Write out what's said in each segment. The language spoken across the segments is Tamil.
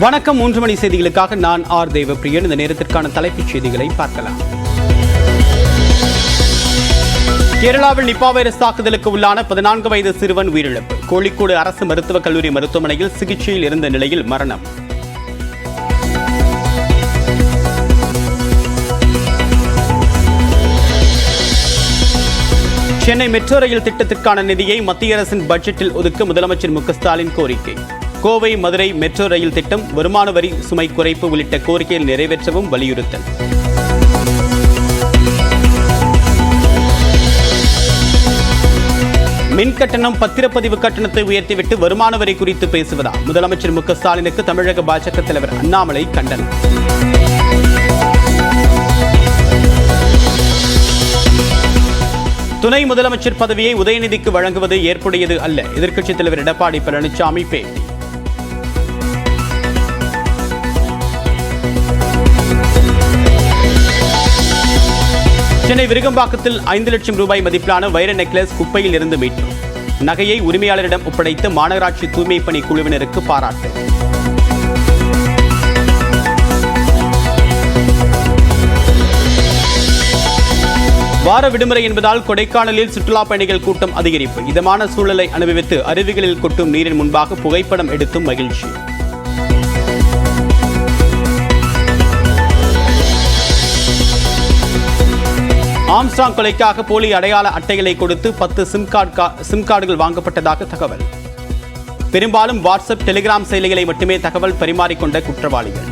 வணக்கம். 3 மணி செய்திகளுக்காக நான் ஆர் தேவப்பிரியன். இந்த நேரத்திற்கான தலைப்புச் செய்திகளை பார்க்கலாம். கேரளாவில் நிப்பா வைரஸ் தாக்குதலுக்கு உள்ளான 14 வயது சிறுவன் உயிரிழப்பு. கோழிக்கோடு அரசு மருத்துவக் கல்லூரி மருத்துவமனையில் சிகிச்சையில் இருந்த நிலையில் மரணம். சென்னை மெட்ரோ ரயில் திட்டத்திற்கான நிதியை மத்திய அரசின் பட்ஜெட்டில் ஒதுக்க முதலமைச்சர் மு க ஸ்டாலின் கோரிக்கை. கோவை மதுரை மெட்ரோ ரயில் திட்டம், வருமான வரி சுமை குறைப்பு உள்ளிட்ட கோரிக்கைகள் நிறைவேற்றவும் வலியுறுத்தல். மின் கட்டணம், பத்திரப்பதிவு கட்டணத்தை உயர்த்திவிட்டு வருமான வரி குறித்து பேசுவதா? முதலமைச்சர் மு க ஸ்டாலினுக்கு தமிழக பாஜக தலைவர் அண்ணாமலை கண்டனம். துணை முதலமைச்சர் பதவியை உதயநிதிக்கு வழங்குவது ஏற்புடையது அல்ல. எதிர்க்கட்சித் தலைவர் எடப்பாடி பழனிசாமி பேட்டி. சென்னை விருகம்பாக்கத்தில் 5 லட்சம் ரூபாய் மதிப்பிலான வைர நெக்லஸ் குப்பையில் இருந்து மீட்பு. நகையை உரிமையாளரிடம் ஒப்படைத்து மாநகராட்சி தூய்மை பணி குழுவினருக்கு பாராட்டு. வார விடுமுறை என்பதால் கொடைக்கானலில் சுற்றுலா பயணிகள் கூட்டம் அதிகரிப்பு. இதமான சூழலை அனுபவித்து அருவிகளில் கொட்டும் நீரின் முன்பாக புகைப்படம் எடுத்தும் மகிழ்ச்சி. ஆம்ஸ்ட்ராங் கொலைக்காக போலி அடையாள அட்டைகளை கொடுத்து 10 சிம் கார்டுகள் வாங்கப்பட்டதாக தகவல். பெரும்பாலும் வாட்ஸ்அப், டெலிகிராம் செயலிகளை மட்டுமே தகவல் பரிமாறிக்கொண்ட குற்றவாளிகள்.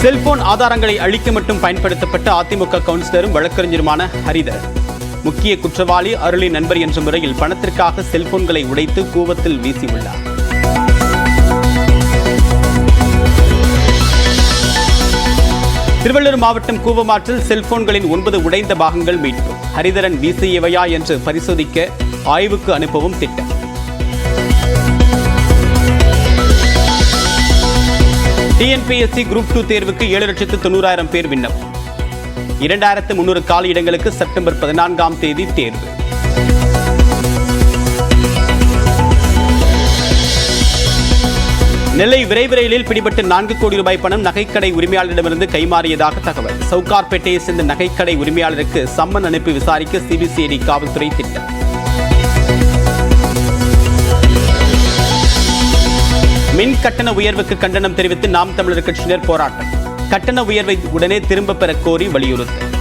செல்போன் ஆதாரங்களை அழிக்க மட்டும் பயன்படுத்தப்பட்ட அதிமுக கவுன்சிலரும் வழக்கறிஞருமான ஹரிதரன். முக்கிய குற்றவாளி அருளின் நண்பர் என்ற முறையில் பணத்திற்காக செல்போன்களை உடைத்து கூவத்தில் வீசியுள்ளார். திருவள்ளூர் மாவட்டம் கூவமாற்றில் செல்போன்களின் 9 உடைந்த பாகங்கள் மீட்பு. ஹரிதரன் வீசியவையா என்று பரிசோதிக்க ஆய்வுக்கு அனுப்பவும் திட்டம். டிஎன்பிஎஸ்சி குரூப் 2 தேர்வுக்கு 7,90,000 பேர் விண்ணப்பம். 2,300 காலி இடங்களுக்கு செப்டம்பர் 14ஆம் தேதி தேர்வு. நெல்லை விரைவு ரயிலில் பிடிபட்ட 4 கோடி ரூபாய் பணம் நகைக்கடை உரிமையாளரிடமிருந்து கைமாறியதாக தகவல். சவுகார்பேட்டையை சேர்ந்த நகைக்கடை உரிமையாளருக்கு சம்மன் அனுப்பி விசாரிக்க சிபிசிஐடி காவல்துறை திட்டம். மின் கட்டண உயர்வுக்கு கண்டனம் தெரிவித்து நாம் தமிழர் கட்சியினர் போராட்டம். கட்டண உயர்வை உடனே திரும்ப பெற கோரி வலியுறுத்தல்.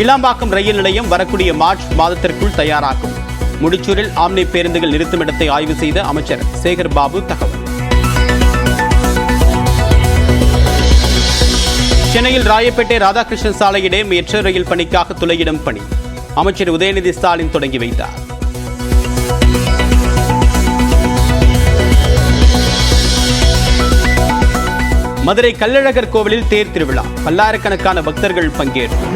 கிளாம்பாக்கம் ரயில் நிலையம் வரக்கூடிய மார்ச் மாதத்திற்குள் தயாராகும். முடிச்சூரில் ஆம்னி பேருந்துகள் நிறுத்தும் இடத்தை ஆய்வு செய்த அமைச்சர் சேகர் பாபு தகவல். சென்னையில் ராயப்பேட்டை ராதாகிருஷ்ணன் சாலை இடையே மெட்ரோ ரயில் பணிக்காக துளையிடும் பணி. அமைச்சர் உதயநிதி ஸ்டாலின் தொடங்கி வைத்தார். மதுரை கள்ளழகர் கோவிலில் தேர் திருவிழா. பல்லாயிரக்கணக்கான பக்தர்கள் பங்கேற்பு.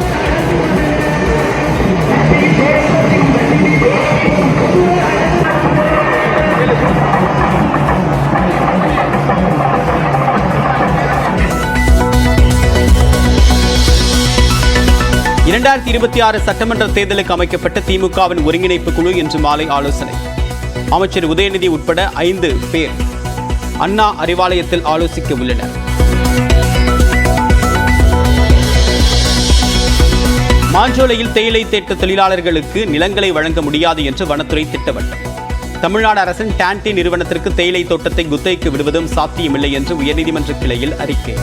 (2026) சட்டமன்ற தேர்தலுக்கு அமைக்கப்பட்ட திமுகவின் ஒருங்கிணைப்பு குழு இன்று மாலை ஆலோசனை. அமைச்சர் உதயநிதி உட்பட 5 பேர் அண்ணா அறிவாலயத்தில் ஆலோசிக்க உள்ளனர். மாஞ்சோலையில் தேயிலை தேட்ட தொழிலாளர்களுக்கு நிலங்களை வழங்க முடியாது என்று வனத்துறை திட்டவட்டம். தமிழ்நாடு அரசின் டான்டி நிறுவனத்திற்கு தேயிலை தோட்டத்தை குத்தகைக்கு விடுவதும் சாத்தியமில்லை என்று உயர்நீதிமன்ற கிளையில் அறிக்கை.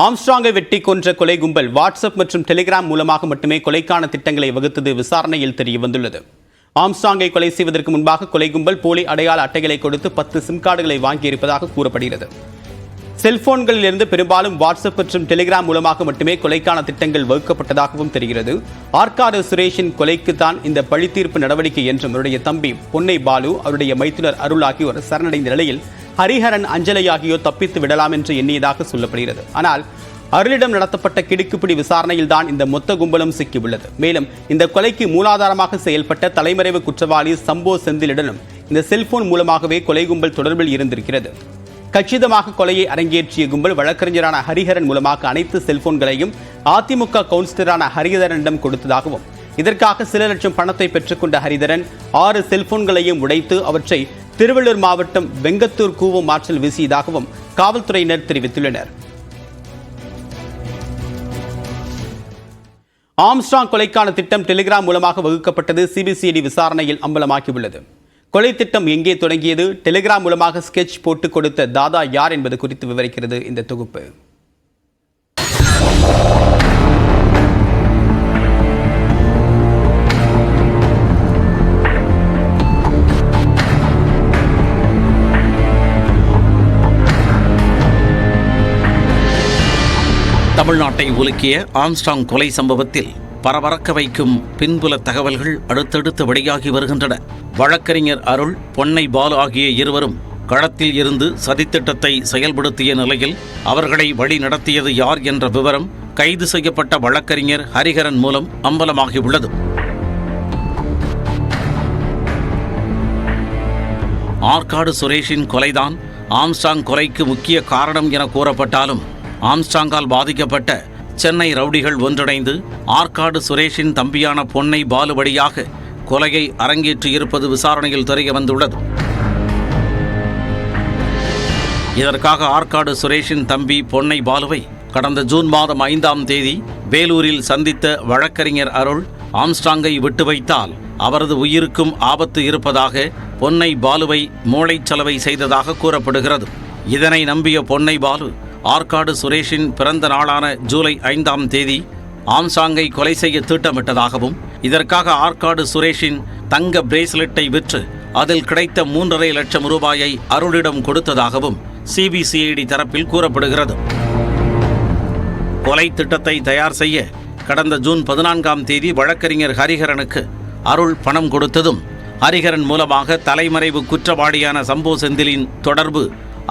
ஆம்ஸ்ட்ராங்கை வெட்டி கொன்ற கொலை கும்பல் வாட்ஸ்அப் மற்றும் டெலிகிராம் மூலமாக மட்டுமே கொலைக்கான திட்டங்களை வகுத்தது விசாரணையில் தெரியவந்துள்ளது. ஆம்ஸ்ட்ராங்கை கொலை செய்வதற்கு முன்பாக கொலை கும்பல் போலி அடையாள அட்டைகளை கொடுத்து 10 சிம் கார்டுகளை வாங்கியிருப்பதாக கூறப்படுகிறது. செல்போன்களிலிருந்து பெரும்பாலும் வாட்ஸ்அப் மற்றும் டெலிகிராம் மூலமாக மட்டுமே கொலைக்கான திட்டங்கள் வகுக்கப்பட்டதாகவும் தெரிகிறது. ஆற்காடு சுரேஷின் கொலைக்கு தான் இந்த பழித்தீர்ப்பு நடவடிக்கை என்றும் அவருடைய தம்பி பொன்னை பாலு, அவருடைய மைத்துனர் அருள் ஆகியோர் சரணடைந்த நிலையில் ஹரிஹரன், அஞ்சலை ஆகியோர் தப்பித்து விடலாம் என்று எண்ணியதாக சொல்லப்படுகிறது. ஆனால் அருளிடம் நடத்தப்பட்ட கிடுக்குப்பிடி விசாரணையில் தான் இந்த மொத்த கும்பலும் சிக்கியுள்ளது. மேலும் இந்த கொலைக்கு மூலாதாரமாக செயல்பட்ட தலைமறைவு குற்றவாளி சம்போ செந்திலுடனும் இந்த செல்போன் மூலமாகவே கொலை கும்பல் தொடர்பில் இருந்திருக்கிறது. கச்சிதமாக கொலையை அரங்கேற்றிய கும்பல் வழக்கறிஞரான ஹரிஹரன் மூலமாக அனைத்து செல்போன்களையும் அதிமுக கவுன்சிலரான ஹரிஹரனிடம் கொடுத்ததாகவும், இதற்காக சில லட்சம் பணத்தை பெற்றுக்கொண்ட ஹரிஹரன் 6 செல்போன்களையும் உடைத்து அவற்றை திருவள்ளூர் மாவட்டம் வெங்கத்தூர் கூவம் ஆற்றில் வீசியதாகவும் காவல்துறையினர் தெரிவித்துள்ளனர். ஆம்ஸ்ட்ராங் கொலைக்கான திட்டம் டெலிகிராம் மூலமாக வகுக்கப்பட்டது சிபிசிஐடி விசாரணையில் அம்பலமாகியுள்ளது. கொலை திட்டம் எங்கே தொடங்கியது, டெலிகிராம் மூலமாக ஸ்கெட்ச் போட்டு கொடுத்த தாதா யார் என்பது குறித்து விவரிக்கிறது இந்த தொகுப்பு. தமிழ்நாட்டை உலுக்கிய ஆம்ஸ்ட்ராங் கொலை சம்பவத்தில் பரபரக்க வைக்கும் பின்புல தகவல்கள் அடுத்தடுத்து வெளியாகி வருகின்றன. வழக்கறிஞர் அருள், பொன்னை பாலு ஆகிய இருவரும் களத்தில் இருந்து சதித்திட்டத்தை செயல்படுத்திய நிலையில் அவர்களை வழி நடத்தியது யார் என்ற விவரம் கைது செய்யப்பட்ட வழக்கறிஞர் ஹரிஹரன் மூலம் அம்பலமாகியுள்ளது. ஆற்காடு சுரேஷின் கொலைதான் ஆம்ஸ்ட்ராங் கொலைக்கு முக்கிய காரணம் என கூறப்பட்டாலும், ஆம்ஸ்ட்ராங்கால் பாதிக்கப்பட்ட சென்னை ரவுடிகள் ஒன்றிணைந்து ஆற்காடு சுரேஷின் தம்பியான பொன்னை பாலு வழியாக கொலையை அரங்கேற்றியிருப்பது விசாரணையில் தெரிய வந்துள்ளது. இதற்காக ஆற்காடு சுரேஷின் தம்பி பொன்னை பாலுவை கடந்த ஜூன் மாதம் 5ஆம் தேதி வேலூரில் சந்தித்த வழக்கறிஞர் அருள், ஆம்ஸ்ட்ராங்கை விட்டு வைத்தால் அவரது உயிருக்கும் ஆபத்து இருப்பதாக பொன்னை பாலுவை மூளைச்சலவை செய்ததாக கூறப்படுகிறது. இதனை நம்பிய பொன்னை பாலு ஆற்காடு சுரேஷின் பிறந்த நாளான ஜூலை 5ஆம் தேதி ஆம்ஸ்ட்ராங்கை கொலை செய்ய திட்டமிட்டதாகவும், இதற்காக ஆற்காடு சுரேஷின் தங்க பிரேஸ்லெட்டை விற்று அதில் கிடைத்த 3.5 லட்சம் ரூபாயை அருளிடம் கொடுத்ததாகவும் சிபிசிஐடி தரப்பில் கூறப்படுகிறது. கொலை திட்டத்தை தயார் செய்ய கடந்த ஜூன் 14ஆம் தேதி வழக்கறிஞர் ஹரிஹரனுக்கு அருள் பணம் கொடுத்ததும், ஹரிஹரன் மூலமாக தலைமறைவு குற்றவாளியான சம்போ செந்திலின் தொடர்பு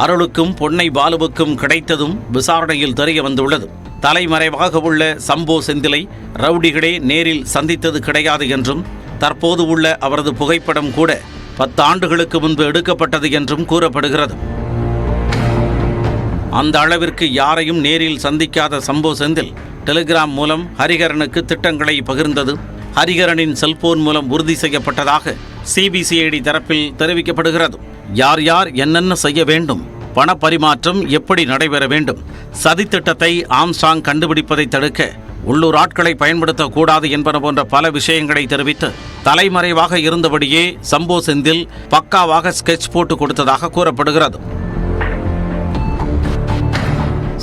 அருளுக்கும் பொன்னை பாலுவுக்கும் கிடைத்ததும் விசாரணையில் தெரிய வந்துள்ளது. தலைமறைவாக உள்ள சம்போ செந்திலை ரவுடிகளே நேரில் சந்தித்தது கிடையாது என்றும், தற்போது உள்ள அவரது புகைப்படம் கூட 10 ஆண்டுகளுக்கு முன்பு எடுக்கப்பட்டது என்றும் கூறப்படுகிறது. அந்த அளவிற்கு யாரையும் நேரில் சந்திக்காத சம்போ செந்தில் டெலிகிராம் மூலம் ஹரிஹரனுக்கு திட்டங்களை பகிர்ந்தது ஹரிஹரனின் செல்போன் மூலம் உறுதி செய்யப்பட்டதாக சிபிசிஐடி தரப்பில் தெரிவிக்கப்படுகிறது. யார் யார் என்னென்ன செய்ய வேண்டும், பண பரிமாற்றம் எப்படி நடைபெற வேண்டும், சதித்திட்டத்தை ஆம்ஸ்ட்ராங் கண்டுபிடிப்பதை தடுக்க உள்ளூர் ஆட்களை பயன்படுத்தக்கூடாது என்பன போன்ற பல விஷயங்களை தெரிவித்து தலைமறைவாக இருந்தபடியே சம்போ செந்தில் பக்காவாக ஸ்கெட்ச் போட்டு கொடுத்ததாக கூறப்படுகிறது.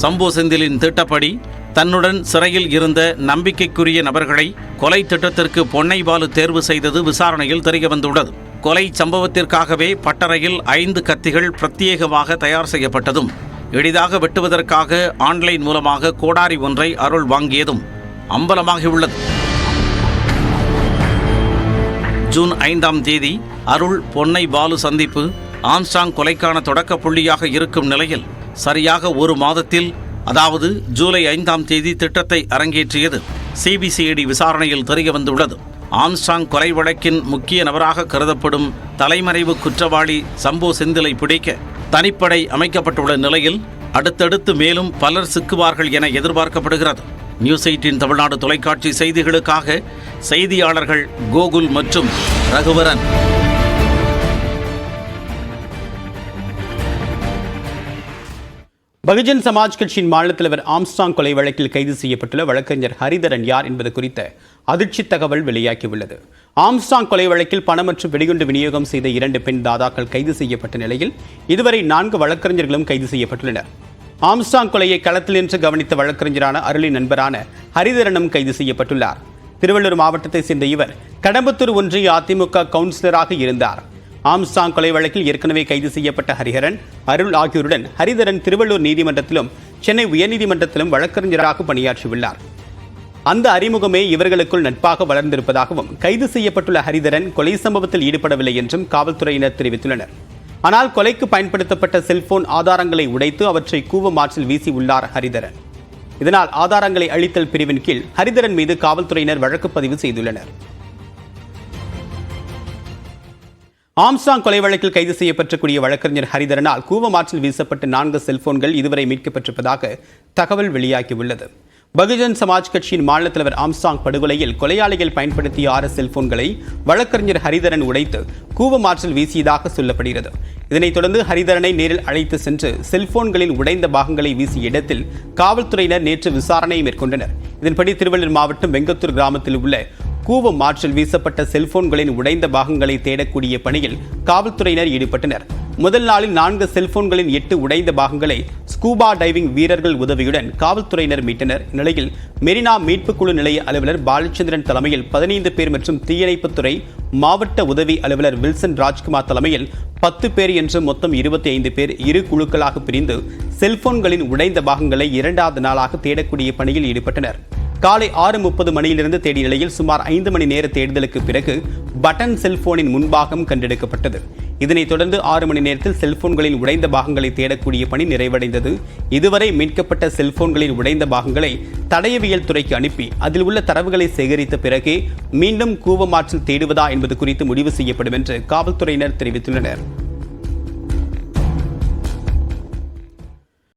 சம்போ செந்திலின் திட்டப்படி தன்னுடன் சிறையில் இருந்த நம்பிக்கைக்குரிய நபர்களை கொலை திட்டத்திற்கு பொன்னை பாலு தேர்வு செய்தது விசாரணையில் தெரிய வந்துள்ளது. கொலை சம்பவத்திற்காகவே பட்டறையில் 5 கத்திகள் பிரத்யேகமாக தயார் செய்யப்பட்டதும், எளிதாக வெட்டுவதற்காக ஆன்லைன் மூலமாக கோடாரி ஒன்றை அருள் வாங்கியதும் அம்பலமாகியுள்ளது. ஜூன் 5ஆம் தேதி அருள் பொன்னை பாலு சந்திப்பு ஆம்ஸ்ட்ராங் கொலைக்கான தொடக்க புள்ளியாக இருக்கும் நிலையில் சரியாக 1 மாதத்தில், அதாவது ஜூலை 5ஆம் தேதி திட்டத்தை அரங்கேற்றியது சிபிசிஐடி விசாரணையில் தெரிய வந்துள்ளது. ஆம்ஸ்ட்ராங் கொலை வழக்கின் முக்கிய நபராக கருதப்படும் தலைமறைவு குற்றவாளி சம்போ செந்திலை பிடிக்க தனிப்படை அமைக்கப்பட்டுள்ள நிலையில் அடுத்தடுத்து மேலும் பலர் சிக்குவார்கள் என எதிர்பார்க்கப்படுகிறது. நியூஸ் 18 தமிழ்நாடு தொலைக்காட்சி செய்திகளுக்காக செய்தியாளர்கள் கோகுல் மற்றும் ரகுவரன். பகுஜன் சமாஜ் கட்சியின் மாநில தலைவர் ஆம்ஸ்ட்ராங் கொலை வழக்கில் கைது செய்யப்பட்டுள்ள வழக்கறிஞர் ஹரிஹரன் யார் என்பது குறித்த அதிர்ச்சி தகவல் வெளியாகியுள்ளது. ஆம்ஸ்ட்ராங் கொலை வழக்கில் பணம் மற்றும் வெடிகுண்டு விநியோகம் செய்த 2 பெண் தாதாக்கள் கைது செய்யப்பட்ட நிலையில் இதுவரை 4 வழக்கறிஞர்களும் கைது செய்யப்பட்டுள்ளனர். ஆம்ஸ்ட்ராங் கொலையை களத்தில் நின்று கவனித்த வழக்கறிஞரான அருளின் நண்பரான ஹரிஹரனும் கைது செய்யப்பட்டுள்ளார். திருவள்ளூர் மாவட்டத்தைச் சேர்ந்த இவர் கடம்பத்தூர் ஒன்றிய அதிமுக கவுன்சிலராக இருந்தார். ஆம்ஸ்ட்ராங் கொலை வழக்கில் ஏற்கனவே கைது செய்யப்பட்ட ஹரிஹரன், அருள் ஆகியோருடன் ஹரிஹரன் திருவள்ளூர் நீதிமன்றத்திலும் சென்னை உயர்நீதிமன்றத்திலும் வழக்கறிஞராக பணியாற்றியுள்ளார். அந்த அறிமுகமே இவர்களுக்குள் நட்பாக வளர்ந்திருப்பதாகவும், கைது செய்யப்பட்டுள்ள ஹரிஹரன் கொலை சம்பவத்தில் ஈடுபடவில்லை என்றும் காவல்துறையினர் தெரிவித்துள்ளனர். ஆனால் கொலைக்கு பயன்படுத்தப்பட்ட செல்போன் ஆதாரங்களை உடைத்து அவற்றை கூவம் ஆற்றில் வீசி உள்ளார் ஹரிஹரன். இதனால் ஆதாரங்களை அழித்தல் பிரிவின் கீழ் ஹரிஹரன் மீது காவல்துறையினர் வழக்கு பதிவு செய்துள்ளனர். ஆம்ஸ்ட்ராங் கொலை வழக்கில் கைது செய்யப்பட்டக்கூடிய வழக்கறிஞர் ஹரிதரனால் கூவமாற்றில் வீசப்பட்ட 4 செல்போன்கள் இதுவரை மீட்கப்பட்டிருப்பதாக தகவல் வெளியாகியுள்ளது. பகுஜன் சமாஜ் கட்சியின் மாநில தலைவர் ஆம்ஸ்ட்ராங் படுகொலையில் கொலையாளிகள் பயன்படுத்திய 6 செல்போன்களை வழக்கறிஞர் ஹரிதரன் உடைத்து கூவமாற்றில் வீசியதாக சொல்லப்படுகிறது. இதனைத் தொடர்ந்து ஹரிதரனை நேரில் அழைத்து சென்று செல்போன்களின் உடைந்த பாகங்களை வீசிய இடத்தில் காவல்துறையினர் நேற்று விசாரணை மேற்கொண்டனர். இதன்படி திருவள்ளூர் மாவட்டம் வெங்கத்தூர் கிராமத்தில் உள்ள கூவம் ஆற்றில் வீசப்பட்ட செல்போன்களின் உடைந்த பாகங்களை தேடக்கூடிய பணியில் காவல்துறையினர் ஈடுபட்டனர். முதல் நாளில் 4 செல்போன்களின் 8 உடைந்த பாகங்களை ஸ்கூபா டைவிங் வீரர்கள் உதவியுடன் காவல்துறையினர் மீட்டனர். இந்நிலையில் மெரினா மீட்புக் குழு நிலைய அலுவலர் பாலச்சந்திரன் தலைமையில் 15 பேர் மற்றும் தீயணைப்புத்துறை மாவட்ட உதவி அலுவலர் வில்சன் ராஜ்குமார் தலைமையில் 10 பேர் என்று மொத்தம் 25 பேர் இரு குழுக்களாக பிரிந்து செல்போன்களின் உடைந்த பாகங்களை 2வது நாளாக தேடக்கூடிய பணியில் ஈடுபட்டனர். காலை 6:30 மணியிலிருந்து தேடிய நிலையில் சுமார் 5 மணி நேர தேடுதலுக்கு பிறகு பட்டன் செல்போனின் முன்பாகம் கண்டெடுக்கப்பட்டது. இதனைத் தொடர்ந்து 6 மணி நேரத்தில் செல்போன்களின் உடைந்த பாகங்களை தேடக்கூடிய பணி நிறைவடைந்தது. இதுவரை மீட்கப்பட்ட செல்போன்களின் உடைந்த பாகங்களை தடயவியல் துறைக்கு அனுப்பி அதில் உள்ள தரவுகளை சேகரித்த பிறகே மீண்டும் கூவமாற்றில் தேடுவதா என்பது குறித்து முடிவு செய்யப்படும் என்று காவல்துறையினர் தெரிவித்துள்ளனர்.